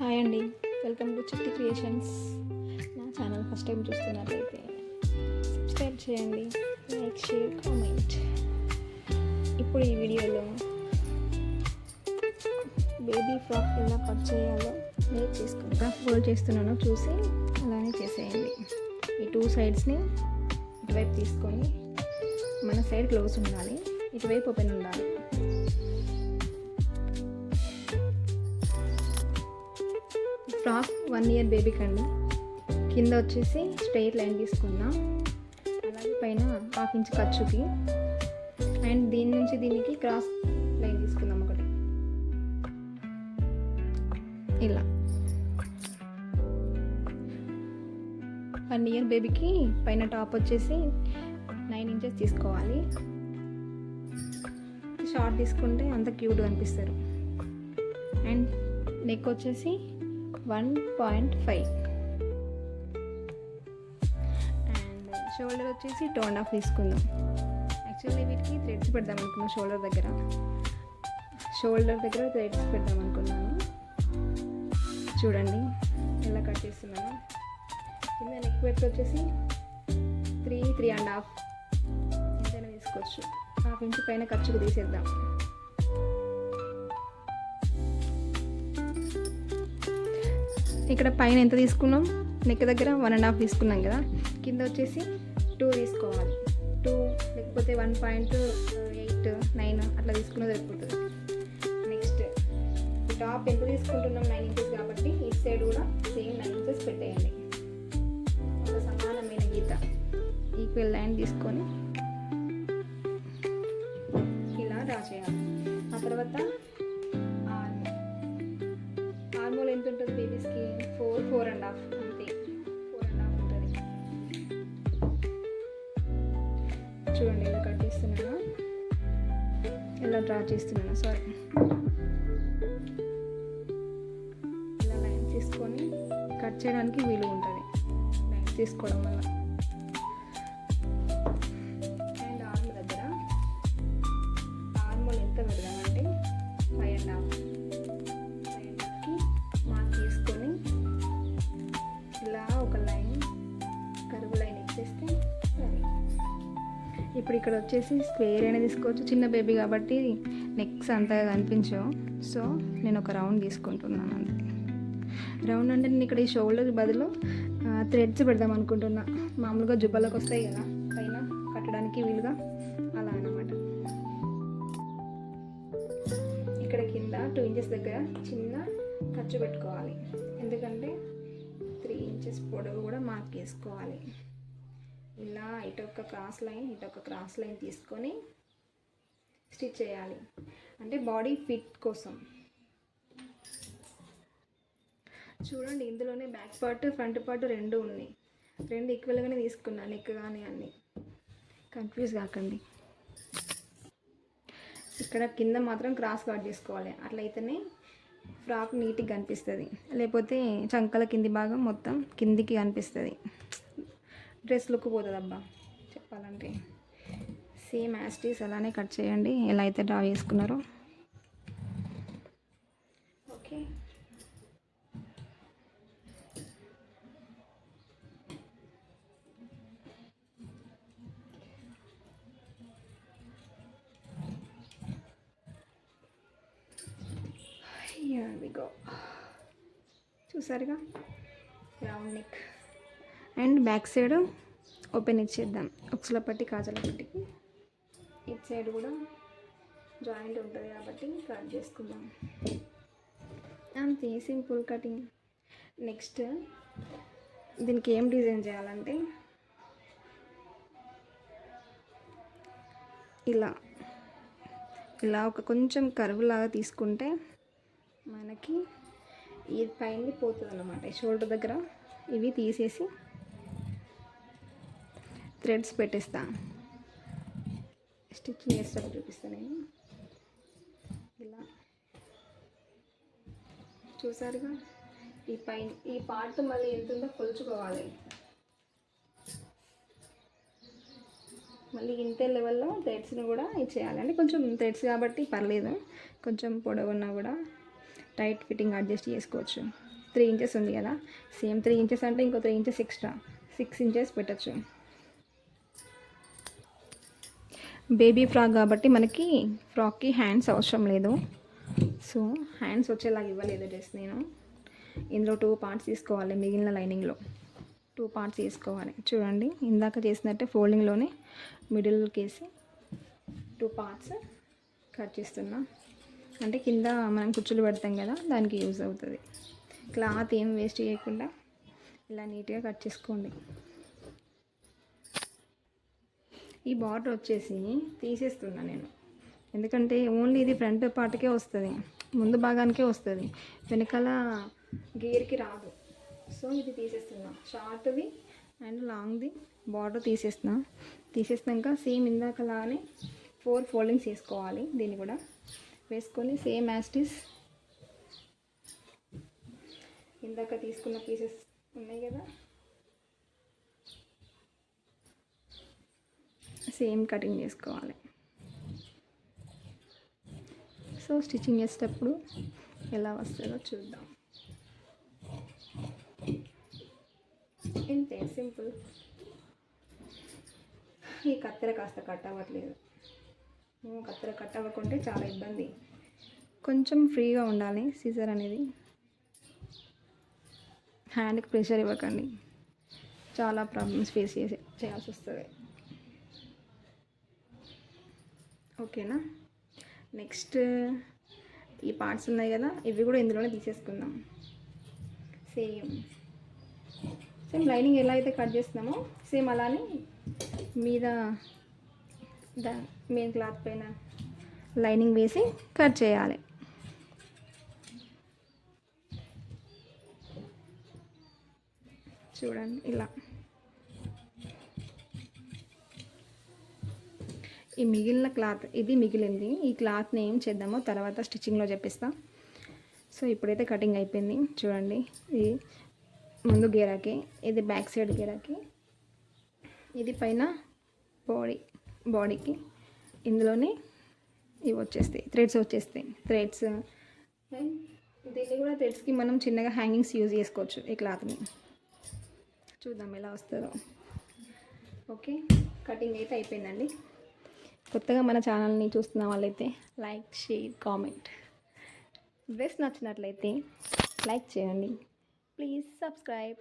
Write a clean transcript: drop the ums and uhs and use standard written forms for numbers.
Hi అండి, welcome to చిట్టి creations. నా ఛానల్ ఫస్ట్ టైం చూస్తున్నట్లయితే సబ్స్క్రైబ్ చేయండి, లైక్, షేర్, కామెంట్. ఇప్పుడు ఈ వీడియోలో బేబీ ఫ్రాక్ ఎలా కట్ చేయాలో నేర్చేసుకుంటా. ఫోల్డ్ చేస్తున్నానో చూసి అలానే చేసేయండి. ఈ టూ సైడ్స్ని ఇటువైపు తీసుకొని, మన సైడ్ క్లోజ్ ఉండాలి, ఇటువైపు ఓపెన్ ఉండాలి. ఫ్రాక్ 1 ఇయర్ బేబీకి అండి. కింద వచ్చేసి స్ట్రెయిట్ లైన్ తీసుకుందాం, అలాగే పైన 1/2 ఇంచ్ ఖర్చుకి, అండ్ దీని నుంచి దీనికి క్రాస్ లైన్ తీసుకుందాం ఒకటి. ఇలా 1 ఇయర్ బేబీకి పైన టాప్ వచ్చేసి 9 ఇంచెస్ తీసుకోవాలి. షార్ట్ తీసుకుంటే అంత క్యూట్గా అనిపిస్తారు. అండ్ నెక్ వచ్చేసి 1.5 అండ్ షోల్డర్ వచ్చేసి 2.5 తీసుకుందాం. యాక్చువల్లీ వీటికి థ్రెడ్స్ పెడదాం అనుకున్నాను. షోల్డర్ దగ్గర థ్రెడ్స్ పెడదాం అనుకున్నాను. చూడండి ఎలా కట్ చేస్తున్నాను. కింద నెక్ పెట్టి వచ్చేసి 3.5 ఎంతైనా తీసుకోవచ్చు. 1/2 ఇంచ్ పైన ఖర్చుకు తీసేద్దాం. ఇక్కడ పైన ఎంత తీసుకున్నాం, నెక్ దగ్గర 1.5 తీసుకున్నాం కదా, కింద వచ్చేసి 2 తీసుకోవాలి. 2 లేకపోతే 1.8, 9 అట్లా తీసుకున్నది సరిపోతుంది. నెక్స్ట్ టాప్ ఎంత తీసుకుంటున్నాం, 9 ఇంచెస్ కాబట్టి ఈ సైడ్ కూడా సేమ్ 9 ఇంచెస్ పెట్టేయండి. ఒక సమానమైన గీత, ఈక్వల్ లైన్ తీసుకొని ఇలా డ్రా చేయాలి. ఆ తర్వాత ఆర్మోల్ ఎంత ఉంటుంది బేబీస్కి, 4.5 అంతే. 4.5 ఉంటుంది. చూడండి ఇలా కట్ చేస్తున్నాను, ఇలా డ్రా చేస్తున్నాను. ఇలా లైన్ తీసుకొని కట్ చేయడానికి వీలు ఉంటుంది లైన్ తీసుకోవడం వల్ల. అండ్ ఆర్మ్ దగ్గర ఆర్మోల్ ఎంత పెడదామంటే 5.5 మార్క్ తీసుకొని ఇలా ఒక లైన్, కర్వ్ లైన్ ఇచ్చేస్తే సరే. ఇప్పుడు ఇక్కడ వచ్చేసి స్క్వేర్ అయినా తీసుకోవచ్చు. చిన్న బేబీ కాబట్టి నెక్స్ అంతగా కనిపించవు, సో నేను ఒక రౌండ్ తీసుకుంటున్నాను అంతే. రౌండ్ అంటే నేను ఇక్కడ ఈ షోల్డర్ బదులు థ్రెడ్స్ పెడదాం అనుకుంటున్నా. మామూలుగా జుబ్బలకు వస్తాయి కదా పైన కట్టడానికి వీలుగా, అలా అన్నమాట. ఇక్కడ కింద 2 ఇంచెస్ దగ్గర చిన్న ఖర్చు పెట్టుకోవాలి, ఎందుకంటే 3 ఇంచెస్ పొడవు కూడా మార్క్ చేసుకోవాలి. ఇలా ఇటొక క్రాస్ లైన్ తీసుకొని స్టిచ్ చేయాలి, అంటే బాడీ ఫిట్ కోసం. చూడండి ఇందులోనే బ్యాక్ పార్ట్, ఫ్రంట్ పార్ట్ 2 ఉన్నాయి. 2 ఈక్వల్గానే తీసుకున్నాను, నెక్ కానీ అన్నీ. కన్ఫ్యూజ్ కాకండి. ఇక్కడ కింద మాత్రం క్రాస్ కట్ చేసుకోవాలి, అట్లయితేనే ఫ్రాక్ నీట్గా కనిపిస్తుంది. లేకపోతే చంకల కింది భాగం మొత్తం కిందికి కనిపిస్తుంది, డ్రెస్ లుక్ పోతుంది. అబ్బా చెప్పాలంటే సేమ్ యాస్టీస్ అలానే కట్ చేయండి, ఎలా అయితే డ్రా చేసుకున్నారో. Okay, here we go. చూసారుగా round neck and back side open ఇచ్చేద్దాం. ఉక్సుల పట్టి, కాజల పట్టికి ఇటు సైడ్ కూడా జాయింట్ ఉంటుంది కాబట్టి కట్ చేసుకుందాం. అంతే, సింపుల్ కటింగ్. నెక్స్ట్ దీనికి ఏం డిజైన్ చేయాలంటే ఇలా ఒక కొంచెం కర్వ్ లాగా తీసుకుంటే మనకి ఈ పైన పోతుంది అన్నమాట. షోల్డర్ దగ్గర ఇవి తీసేసి థ్రెడ్స్ పెట్టేస్తా. స్టిచ్ చేసేటప్పుడు చూపిస్తాను నేను. ఇలా చూసారుగా, ఈ పార్ట్ మళ్ళీ ఎంత ఉందో కొలుచుకోవాలి. మళ్ళీ ఇంతే లెవెల్లో థ్రెడ్స్ని కూడా ఇచ్చేయాలి. అంటే కొంచెం థ్రెడ్స్ కాబట్టి పర్లేదు, కొంచెం పొడవున్నా కూడా టైట్ ఫిట్టింగ్ అడ్జస్ట్ చేసుకోవచ్చు. 3 ఇంచెస్ ఉంది కదా, సేమ్ 3 ఇంచెస్ అంటే ఇంకో 3 ఇంచెస్ ఎక్స్ట్రా 6 ఇంచెస్ పెట్టచ్చు. బేబీ ఫ్రాక్ కాబట్టి మనకి ఫ్రాక్కి హ్యాండ్స్ అవసరం లేదు. సో హ్యాండ్స్ వచ్చేలాగా ఇవ్వలేదు డ్రెస్ నేను. ఇందులో 2 పార్ట్స్ తీసుకోవాలి, మిగిలిన లైనింగ్లో 2 పార్ట్స్ తీసుకోవాలి. చూడండి ఇందాక చేసినట్టే ఫోల్డింగ్లోనే మిడిల్కి వేసి 2 పార్ట్స్ కట్ చేస్తున్నా. అంటే కింద మనం కుచ్చులు పెడతాం కదా, దానికి యూజ్ అవుతుంది. క్లాత్ ఏం వేస్ట్ చేయకుండా ఇలా నీట్గా కట్ చేసుకోండి. ఈ బార్డర్ వచ్చేసి తీసేస్తున్నా నేను, ఎందుకంటే ఓన్లీ ఇది ఫ్రంట్ పార్ట్కే వస్తుంది, ముందు భాగానికే వస్తుంది, వెనకాల గేర్కి రాదు. సో ఇది తీసేస్తున్నా, షార్ట్ది అండ్ లాంగ్ది బార్డర్ తీసేసినాక సేమ్ ఇందాకలానే 4 ఫోల్డింగ్స్ వేసుకోవాలి. దీన్ని కూడా వేసుకొని సేమ్ యాస్టిస్ ఇందాక తీసుకున్న పీసెస్ ఉన్నాయి కదా, సేమ్ కటింగ్ చేసుకోవాలి. సో స్టిచ్చింగ్ చేసేటప్పుడు ఎలా వస్తుందో చూద్దాం. ఇంతే, సింపుల్. ఈ కత్తెర కాస్త కట్ అవ్వట్లేదు. కత్తెర కట్ అవ్వకుంటే చాలా ఇబ్బంది. కొంచెం ఫ్రీగా ఉండాలి సీజర్ అనేది. హ్యాండ్కి ప్రెషర్ ఇవ్వకండి, చాలా ప్రాబ్లమ్స్ ఫేస్ చేయాల్సి వస్తుంది. ఓకేనా. నెక్స్ట్ ఈ పార్ట్స్ ఉన్నాయి కదా, ఇవి కూడా ఇందులోనే తీసేసుకుందాం. సేమ్ లైనింగ్ ఎలా అయితే కట్ చేస్తున్నామో సేమ్ అలానే మీద మెయిన్ క్లాత్ పైన లైనింగ్ వేసి కట్ చేయాలి. చూడండి ఇలా. ఈ మిగిలిన క్లాత్, ఇది మిగిలింది, ఈ క్లాత్ని ఏం చేద్దామో తర్వాత స్టిచ్చింగ్లో చెప్పిస్తా. సో ఇప్పుడైతే కటింగ్ అయిపోయింది. చూడండి, ఇది ముందు గేరాకి, ఇది బ్యాక్ సైడ్ గేరాకి, ఇది పైన బాడీకి. ఇందులోనే ఇవి వచ్చేస్తాయి, థ్రెడ్స్ వచ్చేస్తాయి. థ్రెడ్స్ దీన్ని కూడా థ్రెడ్స్కి మనం చిన్నగా హ్యాంగింగ్స్ యూజ్ చేసుకోవచ్చు ఈ క్లాత్ని. చూద్దాం ఎలా వస్తుందో. ఓకే, కటింగ్ అయితే అయిపోయిందండి. కొత్తగా మన ఛానల్ని చూస్తున్న వాళ్ళైతే లైక్, షేర్, కామెంట్. డ్రెస్ నచ్చినట్లయితే లైక్ చేయండి. Please subscribe.